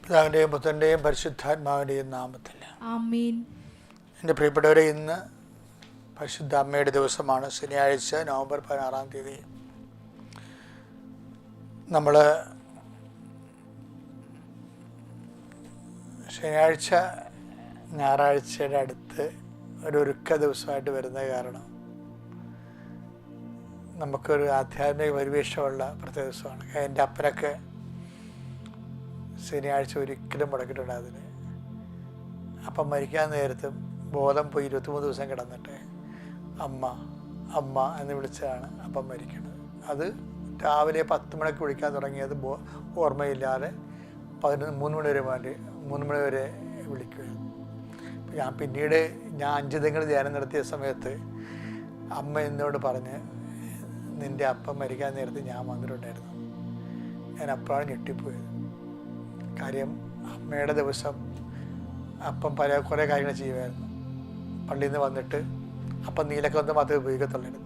പിതാവിൻ്റെയും പുത്രൻ്റെയും പരിശുദ്ധാത്മാവിൻ്റെയും നാമത്തിൽ ആമേൻ. എൻ്റെ പ്രിയപ്പെട്ടവരെ, ഇന്ന് പരിശുദ്ധ അമ്മയുടെ ദിവസമാണ്. ശനിയാഴ്ച നവംബർ 16 നമ്മൾ ശനിയാഴ്ച ഞായറാഴ്ചയുടെ അടുത്ത് ഒരു ഒരുക്ക ദിവസമായിട്ട് വരുന്നത് കാരണം നമുക്കൊരു ആധ്യാത്മിക പരിവേഷമുള്ള പ്രത്യേക ദിവസമാണ്. എൻ്റെ അപ്പനൊക്കെ ശനിയാഴ്ച ഒരിക്കലും മുടക്കിയിട്ടുണ്ട്. അതിന് അപ്പം മരിക്കാൻ നേരത്തും ബോധം പോയി 23 ദിവസം കിടന്നിട്ട് അമ്മ അമ്മ എന്ന് വിളിച്ചാണ് അപ്പം മരിക്കുന്നത്. അത് രാവിലെ 10 മണിക്ക് വിളിക്കാൻ തുടങ്ങിയത് ഓർമ്മയില്ലാതെ 3 മണി വരെ വിളിക്കുമായിരുന്നു. ഞാൻ പിന്നീട് 5 ദിനങ്ങൾ ധ്യാനം നടത്തിയ സമയത്ത് അമ്മ എന്നോട് പറഞ്ഞ്, നിൻ്റെ അപ്പം മരിക്കാൻ നേരത്ത് ഞാൻ വന്നിട്ടുണ്ടായിരുന്നു. ഞാൻ അപ്പോഴാണ് ഞെട്ടിപ്പോയത്. കാര്യം അമ്മയുടെ ദിവസം അപ്പം കുറേ കാര്യങ്ങൾ ചെയ്യുമായിരുന്നു. പള്ളിയിൽ നിന്ന് വന്നിട്ട് അപ്പം നീലക്കൊന്ന മാത്രമേ ഉപയോഗിക്കത്തുള്ളായിരുന്നു.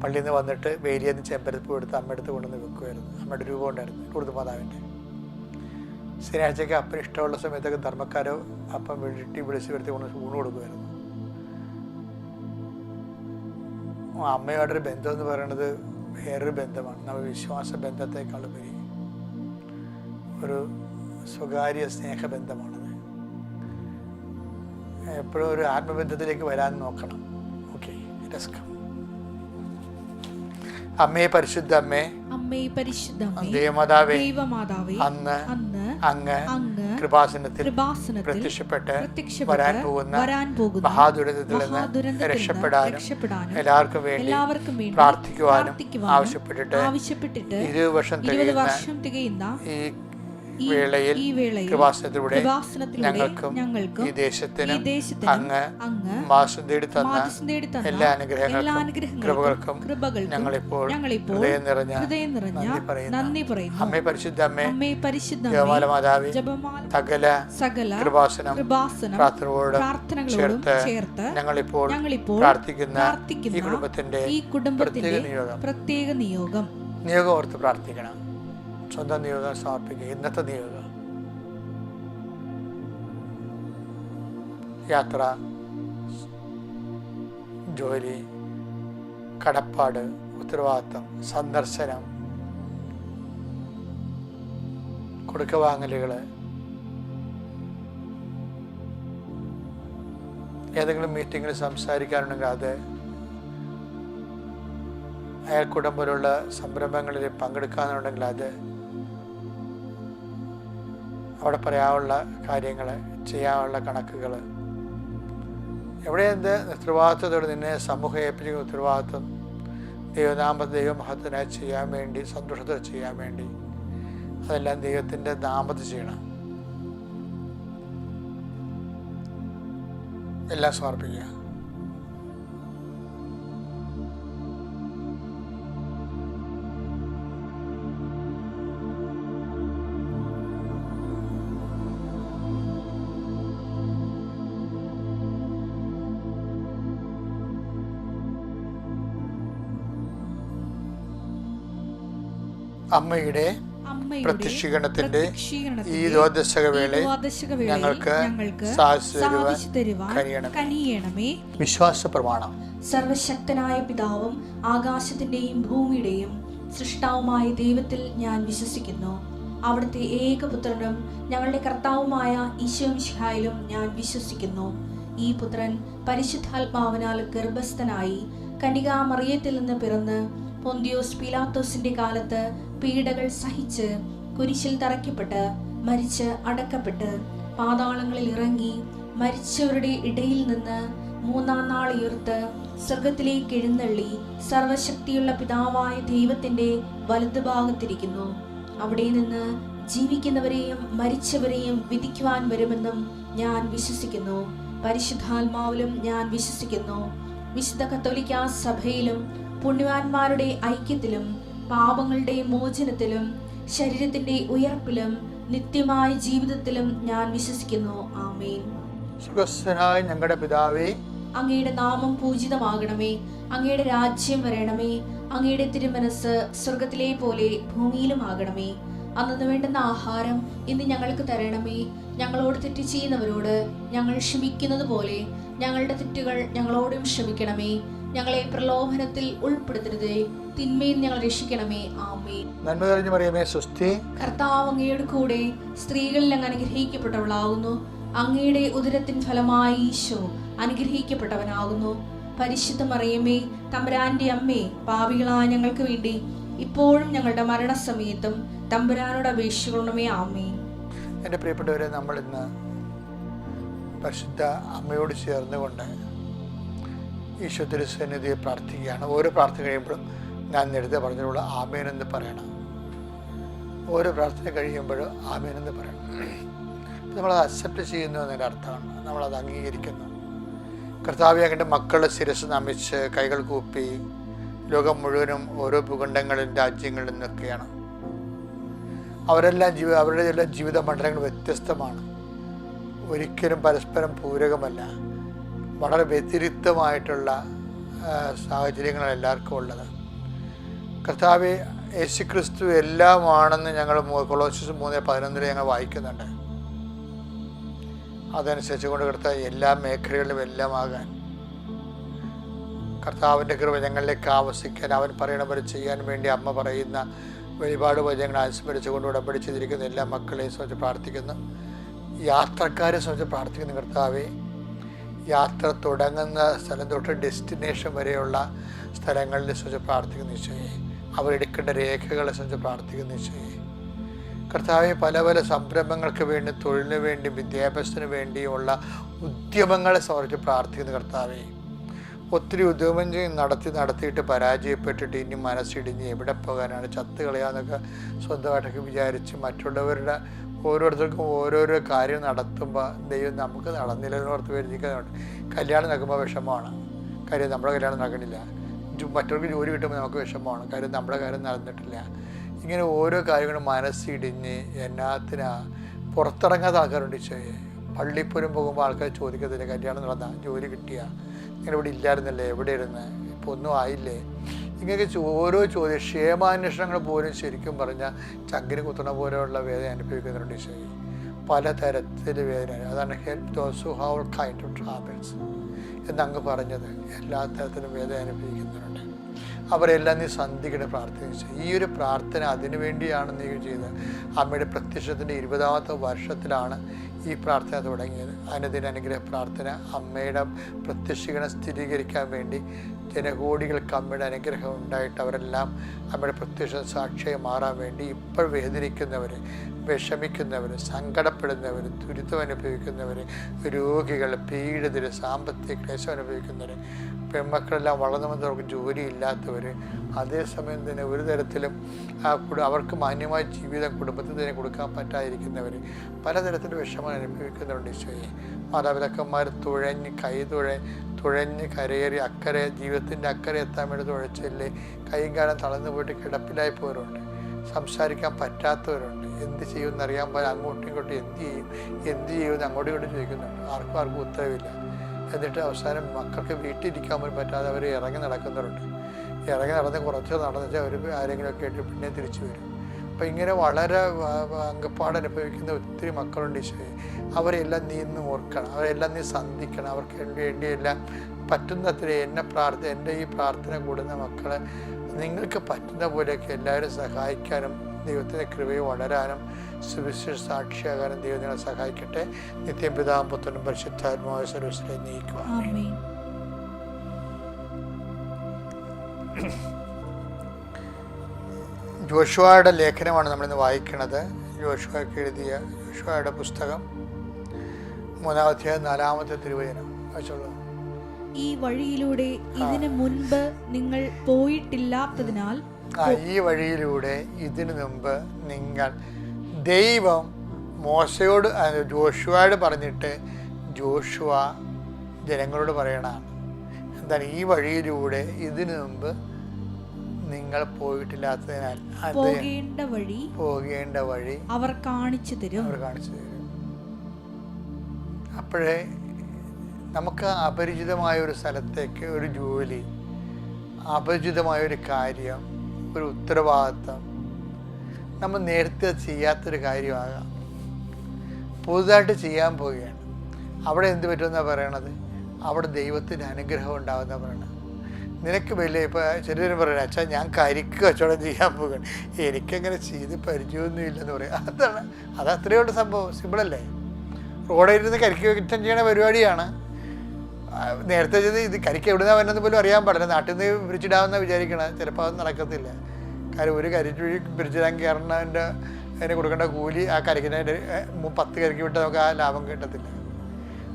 പള്ളിയിൽ നിന്ന് വന്നിട്ട് വേലിയിൽ നിന്ന് ചെമ്പരപ്പൂ എടുത്ത് അമ്മയെടുത്ത് കൊണ്ടുവന്ന് വെക്കുമായിരുന്നു. അമ്മയുടെ രൂപം ഉണ്ടായിരുന്നു കൂടുതൽ മാതാവിൻ്റെ. ശനിയാഴ്ചയ്ക്ക് അപ്പന് ഇഷ്ടമുള്ള സമയത്തൊക്കെ ധർമ്മക്കാരോ അപ്പം വിളിച്ച് വരുത്തി കൊണ്ട് ഊണ് കൊടുക്കുമായിരുന്നു. അമ്മയോടൊരു ബന്ധം എന്ന് പറയുന്നത് വേറൊരു ബന്ധമാണ്. നമ്മൾ വിശ്വാസ ബന്ധത്തെക്കാളുപരി ഒരു സ്വകാര്യ സ്നേഹബന്ധമാണത്. എപ്പോഴും ഒരു ആത്മബന്ധത്തിലേക്ക് വരാൻ നോക്കണം. ഓക്കെ, രസം. അമ്മേ പരിശുദ്ധ അമ്മേ, ദൈവമാതാവേ, അന്ന് അങ്ങ് കൃപാസനത്തിൽ പ്രത്യക്ഷപ്പെട്ട് വരാൻ പോകുന്ന മഹാദുരന്തത്തിൽ നിന്ന് രക്ഷപ്പെടാനും എല്ലാവർക്കും വേണ്ടി പ്രാർത്ഥിക്കുവാനും ആവശ്യപ്പെട്ടിട്ട് 20 വർഷം തികയുന്ന ഈ വേളയിൽ കൃപാസനത്തിലൂടെ ഞങ്ങൾക്കും ഈ ദേശത്തിനും അങ്ങ് മാസം തേടി തന്ന എല്ലാ അനുഗ്രഹങ്ങൾക്കും കൃപകൾക്കും ഞങ്ങളിപ്പോൾ ഹൃദയം നിറഞ്ഞ നന്ദി പറയുന്നു. അമ്മേ പരിശുദ്ധ അമ്മേ, ജപമാല മാതാവേ, സകല കൃപാസനം പ്രാർത്ഥനകളോടും ചേർത്ത് ഞങ്ങളിപ്പോൾ പ്രാർത്ഥിക്കുന്ന ഈ കുടുംബത്തിന്റെ പ്രത്യേക നിയോഗം ഓർത്ത് പ്രാർത്ഥിക്കണം. സ്വന്തം നിയോഗം സമർപ്പിക്കുക. ഇന്നത്തെ നിയോഗം: യാത്ര, ജോലി, കടപ്പാട്, ഉത്തരവാദിത്തം, സന്ദർശനം, കൊടുക്കവാങ്ങലുകൾ, ഏതെങ്കിലും മീറ്റിങ്ങിൽ സംസാരിക്കാനുണ്ടെങ്കിൽ അത്, അയൽക്കൂട്ടം പോലുള്ള സംരംഭങ്ങളിൽ പങ്കെടുക്കാനുണ്ടെങ്കിൽ അത്, അവിടെ പറയാനുള്ള കാര്യങ്ങൾ, ചെയ്യാനുള്ള കണക്കുകൾ, എവിടെ എന്ത് ഉത്തരവാദിത്വത്തോടെ നിന്നെ സമൂഹം ഏൽപ്പിക്കുന്ന ഉത്തരവാദിത്വം ദൈവമഹത്വത്തിനായി ചെയ്യാൻ വേണ്ടി, സന്തോഷത്തോടെ ചെയ്യാൻ വേണ്ടി, അതെല്ലാം ദൈവത്തിൻ്റെ നാമത്തിൽ ചെയ്യണം. എല്ലാം സമർപ്പിക്കുക. അമ്മയുടെ പ്രത്യക്ഷീകരണത്തിന്റെ ഈ ദ്വാദശകവേളയിൽ ഞങ്ങൾക്ക് സാധിച്ചു തരുവാൻ കനിയണമേ. വിശ്വാസ പ്രമാണം. സർവശക്തനായ പിതാവും ആകാശത്തിന്റെയും ഭൂമിയുടെയും സൃഷ്ടാവുമായ ദൈവത്തിൽ ഞാൻ വിശ്വസിക്കുന്നു. അവിടുത്തെ ഏകപുത്രനും ഞങ്ങളുടെ കർത്താവുമായ ഈശോമിശിഹായിലും ഞാൻ വിശ്വസിക്കുന്നു. ഈ പുത്രൻ പരിശുദ്ധാത്മാവിനാൽ ഗർഭസ്ഥനായി കന്യകാമറിയത്തിൽ നിന്ന് പിറന്ന് പൊന്തിയോസ് പീലാത്തോസിന്റെ കാലത്ത് പീഡകൾ സഹിച്ച് കുരിശിൽ തറയ്ക്കപ്പെട്ട് മരിച്ച് അടക്കപ്പെട്ട് പാതാളങ്ങളിൽ ഇറങ്ങി മരിച്ചവരുടെ ഇടയിൽ നിന്ന് 3-ാം നാൾ ഉയർത്ത് സ്വർഗത്തിലേക്ക് എഴുന്നള്ളി സർവശക്തിയുള്ള പിതാവായ ദൈവത്തിന്റെ വലതുഭാഗത്തിരിക്കുന്നു. അവിടെ നിന്ന് ജീവിക്കുന്നവരെയും മരിച്ചവരെയും വിധിക്കുവാൻ വരുമെന്നും ഞാൻ വിശ്വസിക്കുന്നു. പരിശുദ്ധാത്മാവിലും ഞാൻ വിശ്വസിക്കുന്നു. വിശുദ്ധ കത്തോലിക്കാ സഭയിലും പുണ്യവാന്മാരുടെ ഐക്യത്തിലും പാപങ്ങളുടെ മോചനത്തിലും ശരീരത്തിന്റെ ഉയർപ്പിലും നിത്യമായ ജീവിതത്തിലും ഞാൻ വിശ്വസിക്കുന്നു. ആമേൻ. സ്വർഗ്ഗസ്ഥനായ ഞങ്ങളുടെ പിതാവേ, അങ്ങയുടെ നാമം പൂജിതമാകണമേ. അങ്ങയുടെ രാജ്യം വരണമേ. അങ്ങയുടെ തിരുമനസ് സ്വർഗത്തിലെ പോലെ ഭൂമിയിലും ആകണമേ. അന്നു വേണ്ടുന്ന ആഹാരം ഇന്ന് ഞങ്ങൾക്ക് തരണമേ. ഞങ്ങളോട് തെറ്റ് ചെയ്യുന്നവരോട് ഞങ്ങൾ ക്ഷമിക്കുന്നത് പോലെ ഞങ്ങളുടെ തെറ്റുകൾ ഞങ്ങളോടും ക്ഷമിക്കണമേ. ഞങ്ങളെ പ്രലോഭനത്തിൽ ഉൾപ്പെടുത്തരുതേ, തിന്മയിൽ ഞങ്ങൾ രക്ഷിക്കണമേ. ആമേൻ. നന്മ നിറഞ്ഞ മറിയമേ, സ്വസ്തി. കർത്താവ് അങ്ങയുടെ കൂടെ സ്ത്രീകളിൽ അങ്ങ് അനുഗ്രഹിക്കപ്പെട്ടവളാകുന്നു. അങ്ങയുടെ ഉദരത്തിൻ ഫലമായി ഈശോ അനുഗ്രഹിക്കപ്പെട്ടവനാകുന്നു. പരിശുദ്ധ മറിയമേ, തമ്പുരാന്റെ അമ്മേ, പാപികളായ ഞങ്ങൾക്ക് വേണ്ടി ഇപ്പോഴും ഞങ്ങളുടെ മരണസമയത്തും തമ്പുരാനോട് അപേക്ഷിക്കണമേ. ആമേൻ. എൻ്റെ പ്രിയപ്പെട്ടവരെ, നമ്മൾ ഇന്ന് പരിശുദ്ധ അമ്മയോട് ചേർന്നുകൊണ്ട് ഈശോ തിരുസന്നിധിയെ പ്രാർത്ഥിക്കുകയാണ്. ഓരോ പ്രാർത്ഥന കഴിയുമ്പോഴും ഞാൻ നേരത്തെ പറഞ്ഞതിനുള്ള ആമേൻ എന്ന് പറയണം. ഓരോ പ്രാർത്ഥന കഴിയുമ്പോഴും ആമേൻ എന്ന് പറയണം. നമ്മളത് അക്സെപ്റ്റ് ചെയ്യുന്നു എന്നതിൻ്റെ അർത്ഥമാണ്, നമ്മളത് അംഗീകരിക്കുന്നു. കർത്താവേ, അങ്ങയുടെ മക്കളുടെ ശിരസ് നമിച്ച് കൈകൾ കൂപ്പി ലോകം മുഴുവനും ഓരോ ഭൂഖണ്ഡങ്ങളിലും രാജ്യങ്ങളിൽ നിന്നൊക്കെയാണ്. അവരുടെ എല്ലാ ജീവിത മണ്ഡലങ്ങൾ വ്യത്യസ്തമാണ്, ഒരിക്കലും പരസ്പരം പൂരകമല്ല. വളരെ വ്യതിരിക്തമായിട്ടുള്ള സാഹചര്യങ്ങളാണ് എല്ലാവർക്കും ഉള്ളത്. കർത്താവേ, യേശുക്രിസ്തു എല്ലാമാണെന്ന് ഞങ്ങൾ കൊളോസ്യസ് 3:11 ഞങ്ങൾ വായിക്കുന്നുണ്ട്. അതനുസരിച്ച് കൊണ്ട് കർത്താവ് എല്ലാ മേഖലകളിലും എല്ലാമാകാൻ, കർത്താവിൻ്റെ കൃപ ഞങ്ങളിലേക്ക് ആവസിക്കാൻ, അവൻ പറയണ പോലെ ചെയ്യാൻ വേണ്ടി അമ്മ പറയുന്ന വഴിപാട് വചനങ്ങൾ അനുസ്മരിച്ചുകൊണ്ട് ഉടമ്പടി ചെയ്തിരിക്കുന്ന എല്ലാ മക്കളെയും സംബന്ധിച്ച് പ്രാർത്ഥിക്കുന്നു. യാത്രക്കാരെ സംബന്ധിച്ച് പ്രാർത്ഥിക്കുന്നു. കർത്താവെ, യാത്ര തുടങ്ങുന്ന സ്ഥലം തൊട്ട് ഡെസ്റ്റിനേഷൻ വരെയുള്ള സ്ഥലങ്ങളിൽ സംബന്ധിച്ച് പ്രാർത്ഥിക്കുന്നു ഈശോയെ. അവരെടുക്കേണ്ട രേഖകളെ സംബന്ധിച്ച് പ്രാർത്ഥിക്കുന്നു ഈശോയെ. കർത്താവെ, പല പല സംരംഭങ്ങൾക്ക് വേണ്ടി, തൊഴിലിന് വേണ്ടി, വിദ്യാഭ്യാസത്തിന് വേണ്ടിയുള്ള ഉദ്യമങ്ങളെ സംബന്ധിച്ച് പ്രാർത്ഥിക്കുന്നു. കർത്താവെ, ഒത്തിരി ഉദ്യമം നടത്തിയിട്ട് പരാജയപ്പെട്ടിട്ട് ഇനി മനസ്സിടിഞ്ഞ് എവിടെ പോകാനാണ്, ചത്ത് കളയാന്നൊക്കെ സ്വന്തമായിട്ടൊക്കെ വിചാരിച്ച് മറ്റുള്ളവരുടെ ഓരോരുത്തർക്കും ഓരോരോ കാര്യം നടത്തുമ്പോൾ ദൈവം നമുക്ക് നടന്നില്ലെന്ന് ഓർത്ത് വരുത്തിക്കുന്നുണ്ട്. കല്യാണം നടക്കുമ്പോൾ വിഷമമാണ്, കാര്യം നമ്മുടെ കല്യാണം നടക്കണില്ല. മറ്റവർക്ക് ജോലി കിട്ടുമ്പോൾ നമുക്ക് വിഷമമാണ്, കാര്യം നമ്മുടെ കാര്യം നടന്നിട്ടില്ല. ഇങ്ങനെ ഓരോ കാര്യങ്ങളും മനസ്സിടിഞ്ഞ് എന്നാത്തിനാ പുറത്തിറങ്ങാത്ത ആൾക്കാരുണ്ട്. ഈശോയെ, പള്ളിപ്പോലും പോകുമ്പോൾ ആൾക്കാർ ചോദിക്കത്തില്ല, കല്യാണം നടന്ന, ജോലി കിട്ടിയ, ഇങ്ങനെ ഇവിടെ ഇല്ലായിരുന്നല്ലേ, എവിടെ ഇരുന്ന്, ഇപ്പോൾ ഒന്നും ആയില്ലേ, ഇങ്ങനെയൊക്കെ ഓരോ ചോദ്യം, ക്ഷേമാന്വേഷണങ്ങൾ പോലും ശരിക്കും പറഞ്ഞാൽ ചങ്കിന് കുത്തണ പോലെയുള്ള വേദന അനുഭവിക്കുന്നുണ്ട് ഈശോയെ. പലതരത്തിൽ വേദന. അതാണ് help those who have kind of travels എന്നങ്ങ് പറഞ്ഞത്. എല്ലാ തരത്തിലും വേദന അനുഭവിക്കുന്നുണ്ട്. അവരെല്ലാം നീ സന്ധിക്കണം പ്രാർത്ഥിച്ചു. ഈ ഒരു പ്രാർത്ഥന അതിനു വേണ്ടിയാണ് നീ ചെയ്തത്. അമ്മയുടെ പ്രത്യക്ഷത്തിൻ്റെ 20ാമത്തെ വർഷത്തിലാണ് ഈ പ്രാർത്ഥന തുടങ്ങിയത്. അനുദിന അനുഗ്രഹ പ്രാർത്ഥന അമ്മയുടെ പ്രത്യക്ഷീകരണം സ്ഥിരീകരിക്കാൻ വേണ്ടി ജനകോടികൾക്ക് അമ്മയുടെ അനുഗ്രഹം ഉണ്ടായിട്ട് അവരെല്ലാം അമ്മയുടെ പ്രത്യക്ഷ സാക്ഷിയായി മാറാൻ വേണ്ടി ഇപ്പോൾ വേദനിക്കുന്നവർ, വിഷമിക്കുന്നവർ, സങ്കടപ്പെടുന്നവർ, ദുരിതം അനുഭവിക്കുന്നവർ, രോഗികൾ, പീഡിതർ, സാമ്പത്തിക ക്ലേശം അനുഭവിക്കുന്നവർ, പെൺമക്കളെല്ലാം വളർന്നു വന്നവർക്ക് ജോലിയില്ലാത്തവർ, അതേസമയം തന്നെ ഒരു തരത്തിലും അവർക്ക് മാന്യമായ ജീവിതം കുടുംബത്തിൽ തന്നെ കൊടുക്കാൻ പറ്റാതിരിക്കുന്നവർ, പലതരത്തിലും വിഷമം അനുഭവിക്കുന്നവരുണ്ട് ഈശോയെ. മാതാപിതാക്കന്മാർ തുഴഞ്ഞ് കരയേറി അക്കരെ ജീവിതത്തിൻ്റെ അക്കരെ എത്താൻ വേണ്ടി തുഴച്ചില്ലേ കൈയും കാലം തളർന്നു പോയിട്ട് കിടപ്പിലായി പോയവരുണ്ട്. സംസാരിക്കാൻ പറ്റാത്തവരുണ്ട്. എന്ത് ചെയ്യുമെന്നറിയാൻ പോലെ അങ്ങോട്ടും ഇങ്ങോട്ടും എന്ത് ചെയ്യുമെന്ന് അങ്ങോട്ടും ഇങ്ങോട്ടും ചോദിക്കുന്നുണ്ട്. ആർക്കും ഉത്തരവില്ല. എന്നിട്ട് അവസാനം മക്കൾക്ക് വീട്ടിലിരിക്കാൻ പോലും പറ്റാതെ അവർ ഇറങ്ങി നടക്കുന്നവരുണ്ട്. ഇറങ്ങി നടന്ന് കുറച്ച് നടന്നിട്ട് അവർ ആരെങ്കിലുമൊക്കെ ആയിട്ട് പിന്നെ തിരിച്ചു വരും. അപ്പം ഇങ്ങനെ വളരെ അങ്കപ്പാട് അനുഭവിക്കുന്ന ഒത്തിരി മക്കളുണ്ട് ഈശോയെ. അവരെല്ലാം നീ ഇന്ന് ഓർക്കണം, അവരെല്ലാം നീ സന്ധിക്കണം. അവർക്ക് വേണ്ടിയെല്ലാം പറ്റുന്നത്ര എൻ്റെ ഈ പ്രാർത്ഥന കൂടുന്ന മക്കളെ നിങ്ങൾക്ക് പറ്റുന്ന പോലെയൊക്കെ എല്ലാവരും സഹായിക്കാനും ദൈവത്തിൻ്റെ കൃപയെ വളരാനും സുവിശേഷ സാക്ഷിയാകാനും ദൈവം നിങ്ങളെ സഹായിക്കട്ടെ. നിത്യം പിതാവും പുത്രനും പരിശുദ്ധാത്മാവായ സർവ്വത്തിലെ നയിക്കുക. ജോഷുവയുടെ ലേഖനമാണ് നമ്മളിന്ന് വായിക്കുന്നത്. ജോഷുവയ്ക്ക് എഴുതിയ ജോഷുവയുടെ പുസ്തകം 3-ാം അധ്യായം 4-ാമത്തെ തിരുവചനം വായിച്ചോളൂ. ഈ വഴിയിലൂടെ ഇതിനു മുൻപ് നിങ്ങൾ പോയിട്ടില്ലാത്തതിനാൽ ഈ വഴിയിലൂടെ ഇതിനു മുമ്പ് നിങ്ങൾ ദൈവം മോശയോട് ജോഷുവയോട് പറഞ്ഞിട്ട് ജോഷുവ ജനങ്ങളോട് പറയണതാണ്. എന്താണ്? ഈ വഴിയിലൂടെ ഇതിനു മുമ്പ് നിങ്ങൾ പോയിട്ടില്ലാത്തതിനാൽ പോകേണ്ട വഴി അവർ കാണിച്ചു തരും. അപ്പോഴേ നമുക്ക് അപരിചിതമായ ഒരു സ്ഥലത്തേക്ക് ഒരു ജോലി, അപരിചിതമായ ഒരു കാര്യം, ഒരു ഉത്തരവാദിത്തം നമ്മൾ നേരത്തെ ചെയ്യാത്തൊരു കാര്യമാകാം, പുതുതായിട്ട് ചെയ്യാൻ പോവുകയാണ്. അവിടെ എന്ത് പറ്റുമെന്നാണ് പറയണത്? അവിടെ ദൈവത്തിൻ്റെ അനുഗ്രഹം ഉണ്ടാകുന്ന പറയണത്. നിനക്ക് വലിയ ഇപ്പോൾ ചെറിയൊരു പറയുന്നത്, അച്ഛാ ഞാൻ കരിക്ക് കച്ചവടം ചെയ്യാൻ പോകുകയാണ്, എനിക്കങ്ങനെ ചെയ്ത് പരിചയമൊന്നും ഇല്ലെന്ന് പറയും. അത് അത്രയുള്ള സംഭവം. സിമ്പിളല്ലേ? റോഡിൽ ഇരുന്ന് കരിക്ക് കിറ്റം ചെയ്യണ പരിപാടിയാണ്. നേരത്തെ ചെയ്ത് ഇത് കരിക്ക് എവിടുന്നാ വരുന്നത് പോലും അറിയാൻ പാടില്ല. നാട്ടിൽ നിന്ന് പിരിച്ചിടാമെന്ന് വിചാരിക്കണം. ചിലപ്പോൾ അത് നടക്കത്തില്ല. കാര്യം ഒരു കരിക്ക് പിരിച്ചിടാൻ കയറണതിൻ്റെ അതിന് കൊടുക്കേണ്ട കൂലി ആ കരിക്കിനെ 10 കരിക്ക് വിട്ട് നമുക്ക് ആ ലാഭം കിട്ടത്തില്ല.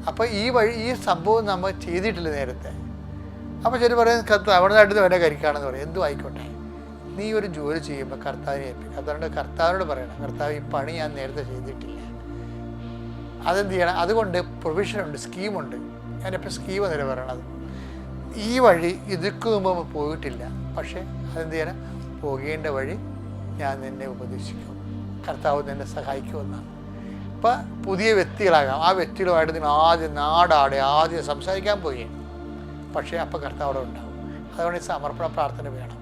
അപ്പോൾ ഈ സംഭവം നമ്മൾ ചെയ്തിട്ടില്ല നേരത്തെ. അപ്പോൾ ശരി പറയും, അവിടെ നാട്ടിൽ വല്ല കരിക്കാണെന്ന് പറയും. എന്തും ആയിക്കോട്ടെ, നീ ഒരു ജോലി ചെയ്യുമ്പോൾ കർത്താവിനെ ഏൽപ്പിക്കും. അതുകൊണ്ട് കർത്താവിനോട് പറയണം, കർത്താവ് ഈ പണി ഞാൻ നേരത്തെ ചെയ്തിട്ടില്ല, അതെന്ത് ചെയ്യണം? അതുകൊണ്ട് പ്രൊവിഷനുണ്ട്, സ്കീമുണ്ട്. ഞാനിപ്പോൾ സ്കീം എന്നല്ല പറയണത്. ഈ വഴി ഇതിക്ക് മുമ്പ് പോയിട്ടില്ല, പക്ഷേ അതെന്ത് ചെയ്യണം? പോകേണ്ട വഴി ഞാൻ നിന്നെ ഉപദേശിക്കും, കർത്താവ് നിന്നെ സഹായിക്കുമെന്നാണ്. ഇപ്പം പുതിയ വ്യക്തികളാകാം. ആ വ്യക്തികളുമായിട്ട് നിങ്ങൾ ആദ്യം സംസാരിക്കാൻ പോയി, പക്ഷേ അപ്പം കർത്താവ് അവിടെ ഉണ്ടാവും. അതുകൊണ്ട് ഈ സമർപ്പണ പ്രാർത്ഥന വേണം.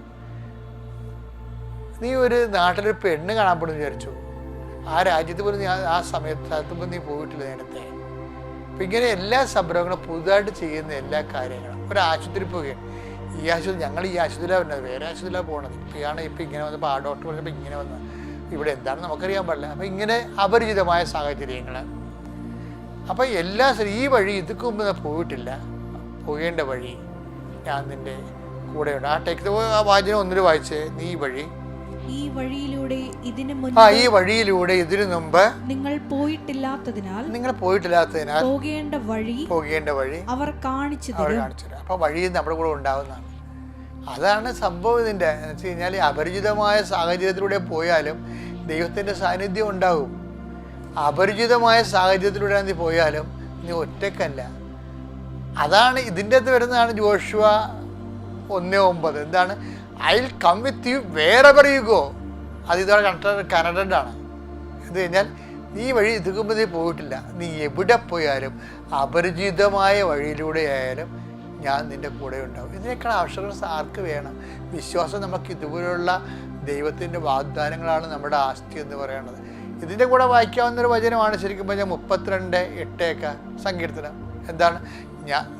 നീ ഒരു നാട്ടിലൊരു പെണ്ണ് കാണാൻ പോണെന്ന് വിചാരിച്ചു, ആ രാജ്യത്ത് പോലും നീ ആ സ്ഥലത്തുമ്പോൾ നീ പോയിട്ടില്ല നേരത്തെ. അപ്പം ഇങ്ങനെ എല്ലാ സംരംഭങ്ങളും പുതുതായിട്ട് ചെയ്യുന്ന എല്ലാ കാര്യങ്ങളും. ഒരു ആശുപത്രി പോവുകയാണ്, ഈ ആശുപത്രിയിലാണ് വരുന്നത്, വേറെ ആശുപത്രിയിലാണ് പോകണത്. ഇപ്പം ഇങ്ങനെ വന്നപ്പോൾ ആ ഡോക്ടർ പറഞ്ഞപ്പോൾ ഇങ്ങനെ വന്നത്, ഇവിടെ എന്താണെന്ന് നമുക്കറിയാൻ പാടില്ല. അപ്പം ഇങ്ങനെ അപരിചിതമായ സാഹചര്യങ്ങൾ. അപ്പം ഈ വഴി ഇതിക്ക് മുമ്പ് പോയിട്ടില്ല, പോകേണ്ട വഴി ഞാൻ നിൻ്റെ കൂടെയുണ്ട്. ആ ടെക്സ്റ്റ് ആ വാചനം ഒന്നിൽ വായിച്ചേ. നീ ഈ വഴിയിലൂടെ ഇതിനു മുമ്പ് നിങ്ങൾ പോയിട്ടില്ലാത്തതിനാൽ പോകേണ്ട വഴി അവർ കാണിച്ചു തരും. അപ്പം വഴി നമ്മുടെ കൂടെ ഉണ്ടാവുന്നതാണ്. അതാണ് സംഭവം. ഇതിൻ്റെ എന്ന് വെച്ച് കഴിഞ്ഞാൽ അപരിചിതമായ സാഹചര്യത്തിലൂടെ പോയാലും ദൈവത്തിൻ്റെ സാന്നിധ്യം ഉണ്ടാകും. അപരിചിതമായ സാഹചര്യത്തിലൂടെ നീ പോയാലും നീ ഒറ്റക്കല്ല. അതാണ് ഇതിൻ്റെ അകത്ത് വരുന്നതാണ് ജോഷുവ 1:9. എന്താണ്? I will come with you wherever you go. അത് ഇതാണ് കണക്റ്റഡാണ്. എന്ന് കഴിഞ്ഞാൽ നീ വഴി ഇതിക്കുമ്പോൾ നീ പോയിട്ടില്ല, നീ എവിടെ പോയാലും അപരിചിതമായ വഴിയിലൂടെ ആയാലും ഞാൻ നിൻ്റെ കൂടെ ഉണ്ടാവും. ഇതിനേക്കാൾ ആവശ്യങ്ങൾ ആർക്ക് വേണം? വിശ്വാസം. നമുക്ക് ഇതുപോലുള്ള ദൈവത്തിൻ്റെ വാഗ്ദാനങ്ങളാണ് നമ്മുടെ ആസ്തി എന്ന് പറയുന്നത്. ഇതിൻ്റെ കൂടെ വായിക്കാവുന്നൊരു വചനമാണ് ശരിക്കും പറഞ്ഞാൽ 32:8 സങ്കീർത്തനം. എന്താണ്?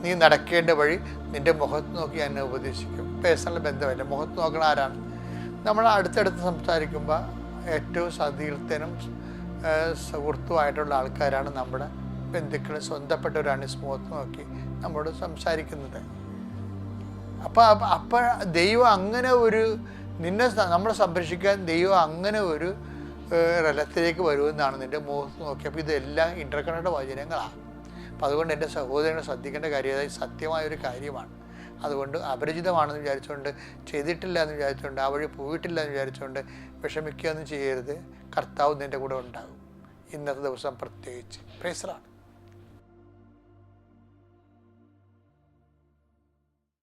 നീ നടക്കേണ്ട വഴി നിൻ്റെ മുഖത്ത് നോക്കി എന്നെ ഉപദേശിക്കും. പേഴ്സണൽ ബന്ധമല്ല, മുഖത്ത് നോക്കണ ആരാണ്? നമ്മൾ അടുത്തടുത്ത് സംസാരിക്കുമ്പോൾ ഏറ്റവും സതീർത്ഥനും സുഹൃത്തുമായിട്ടുള്ള ആൾക്കാരാണ് നമ്മുടെ ബന്ധുക്കൾ, സ്വന്തപ്പെട്ടവരാണ്. മുഖത്ത് നോക്കി നമ്മോട് സംസാരിക്കുന്നത്. അപ്പോൾ ദൈവം അങ്ങനെ ഒരു നമ്മളെ സംരക്ഷിക്കാൻ ദൈവം അങ്ങനെ ഒരു റലത്തിലേക്ക് വരുമെന്നാണ് നിൻ്റെ മുഖത്ത് നോക്കി. അപ്പോൾ ഇതെല്ലാം ഇൻ്റർകണക്റ്റഡ് വചനങ്ങളാണ്. അപ്പോൾ അതുകൊണ്ട് എൻ്റെ സഹോദരനെ ശ്രദ്ധിക്കേണ്ട കാര്യം സത്യമായൊരു കാര്യമാണ്. അതുകൊണ്ട് അപരിചിതമാണെന്ന് വിചാരിച്ചുകൊണ്ട്, ചെയ്തിട്ടില്ല എന്ന് വിചാരിച്ചുകൊണ്ട്, ആ വഴി പോയിട്ടില്ല എന്ന് വിചാരിച്ചുകൊണ്ട് വിഷമിക്കുകയൊന്നും ചെയ്യരുത്. കർത്താവ് നിൻ്റെ കൂടെ ഉണ്ടാകും, ഇന്നത്തെ ദിവസം പ്രത്യേകിച്ച്. Praise the Lord.